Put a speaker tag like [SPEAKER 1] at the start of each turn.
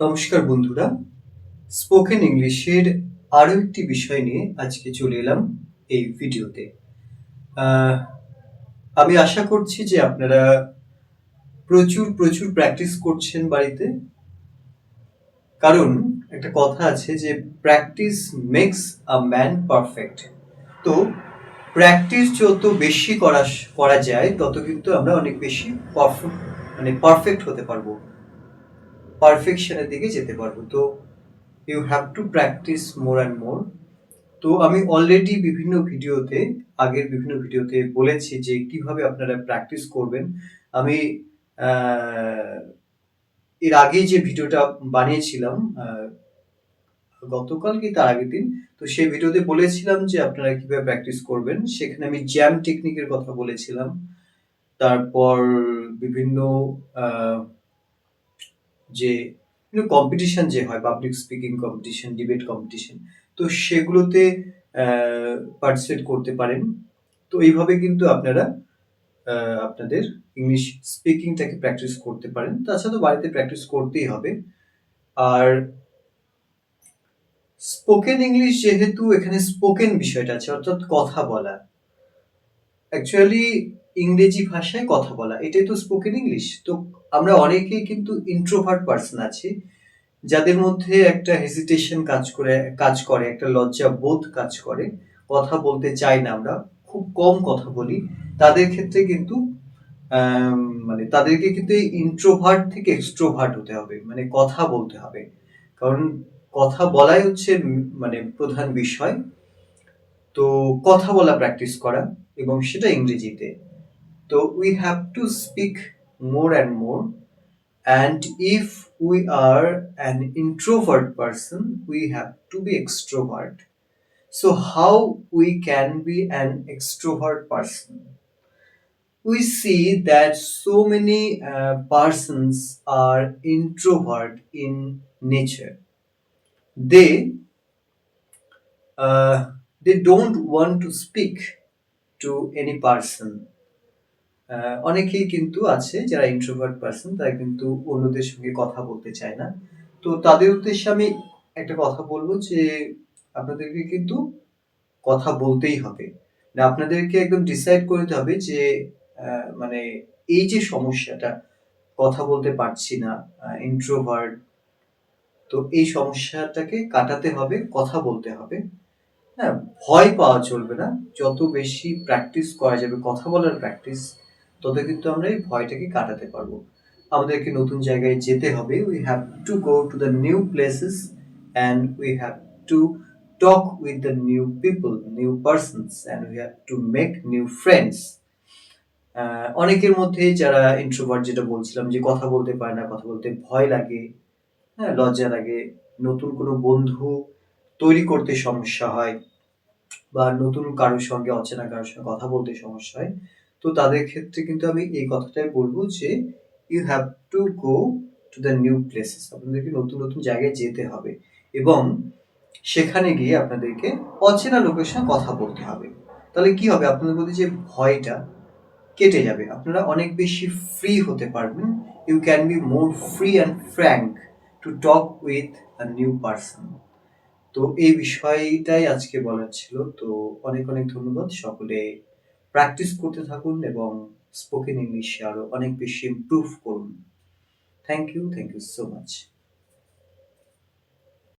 [SPEAKER 1] নমস্কার বন্ধুরা, স্পোকেন ইংলিশের আরও একটি বিষয় নিয়ে আজকে চলে এলাম এই ভিডিওতে। আহ, আমি আশা করছি যে আপনারা প্রচুর প্রচুর প্র্যাকটিস করছেন বাড়িতে, কারণ একটা কথা আছে যে practice makes a man perfect. তো প্র্যাকটিস যত বেশি করা যায় তত কিন্তু আমরা অনেক বেশি পারফেক্ট হতে পারবো, পারফেকশনের দিকে যেতে পারবো। তো you have to practice more and more. তো আমি অলরেডি আগের বিভিন্ন ভিডিওতে বলেছি যে কিভাবে আপনারা প্র্যাকটিস করবেন। আমি আহ, এর আগে যে ভিডিওটা বানিয়েছিলাম গতকাল কি তার আগের দিন, তো সেই ভিডিওতে বলেছিলাম যে আপনারা কিভাবে প্র্যাকটিস করবেন। সেখানে আমি জ্যাম টেকনিকের কথা বলেছিলাম। তারপর বিভিন্ন আহ, যে কম্পিটিশন যে হয়, public speaking competition, debate competition, তো সেগুলোতে পার্টিসিপেট করতে পারেন। তো এইভাবে কিন্তু আপনারা আপনাদের ইংলিশ স্পিকিংটাকে প্র্যাকটিস করতে পারেন। তাছাড়া তো বাড়িতে প্র্যাকটিস করতেই হবে। আর স্পোকেন ইংলিশ, যেহেতু এখানে স্পোকেন বিষয়টা আছে, অর্থাৎ কথা বলা, অ্যাকচুয়ালি ইংরেজি ভাষায় কথা বলা, এটাই তো স্পোকেন ইংলিশ। তো আমরা অনেকেই কিন্তু ইন্ট্রোভার্ট পার্সন আছি, যাদের মধ্যে একটা হেজিটেশন কাজ করে, একটা লজ্জা বোধ কাজ করে, কথা বলতে চাই না, আমরা খুব কম কথা বলি। তাদের ক্ষেত্রে কিন্তু আম, মানে তাদেরকে কিন্তু এই ইন্ট্রোভার্ট থেকে এক্সট্রোভার্ট হতে হবে, মানে কথা বলতে হবে। কারণ কথা বলাই হচ্ছে মানে প্রধান বিষয়। তো কথা বলা প্র্যাকটিস করা, এবং সেটা ইংরেজিতে। তো we have to speak more and more. And if we are an introvert person, we have to be extrovert. So how we can be an extrovert person? We see that so many persons are introvert in nature. They they don't want to speak to any person. অনেকেই কিন্তু আছে যারা introvert person, তারা কিন্তু অন্যদের সঙ্গে কথা বলতে চায় না। তো তাদের উদ্দেশ্যে আমি একটা কথা বলবো যে আপনাদেরকে কিন্তু কথা বলতেই হবে। আপনাদেরকে একদম ডিসাইড করে নিতে হবে যে মানে এই যে সমস্যাটা, কথা বলতে পারছি না, ইন্ট্রোভার্ট, তো এই সমস্যাটাকে কাটাতে হবে, কথা বলতে হবে। হ্যাঁ, ভয় পাওয়া চলবে না। যত বেশি প্র্যাকটিস করা যাবে, কথা বলার প্র্যাকটিস, তত কিন্তু আমরা এই ভয়টাকে কাটাতে পারবো। আমাদেরকে নতুন জায়গায় যেতে হবে। We have to go to the new places and we have to talk with the new people, new persons, and we have to make new friends. অনেকের মধ্যে যারা ইন্ট্রোভার্ট, যেটা বলছিলাম, যে কথা বলতে পারে না, কথা বলতে ভয় লাগে, হ্যাঁ, লজ্জা লাগে, নতুন কোনো বন্ধু তৈরি করতে সমস্যা হয়, বা নতুন কারোর সঙ্গে, অচেনা কারোর সঙ্গে কথা বলতে সমস্যা হয়, তো তাদের ক্ষেত্রে কিন্তু আমি এই কথাটাই বলবো যে you have to go to the new places. আপনাদেরকে নতুন নতুন জায়গায় যেতে হবে, এবং সেখানে গিয়ে আপনাদেরকে অচেনা লোকের সঙ্গে কথা বলতে হবে। তাহলে কি হবে, আপনাদের মধ্যে যে ভয়টা কেটে যাবে, আপনারা অনেক বেশি ফ্রি হতে পারবেন। You can be more free and frank to talk with a new person. তো এই বিষয়টাই আজকে বলার ছিল। তো অনেক অনেক ধন্যবাদ। সকলে প্র্যাকটিস করতে থাকুন এবং স্পোকেন ইংলিশে আরো অনেক বেশি ইমপ্রুভ করুন। Thank you so much.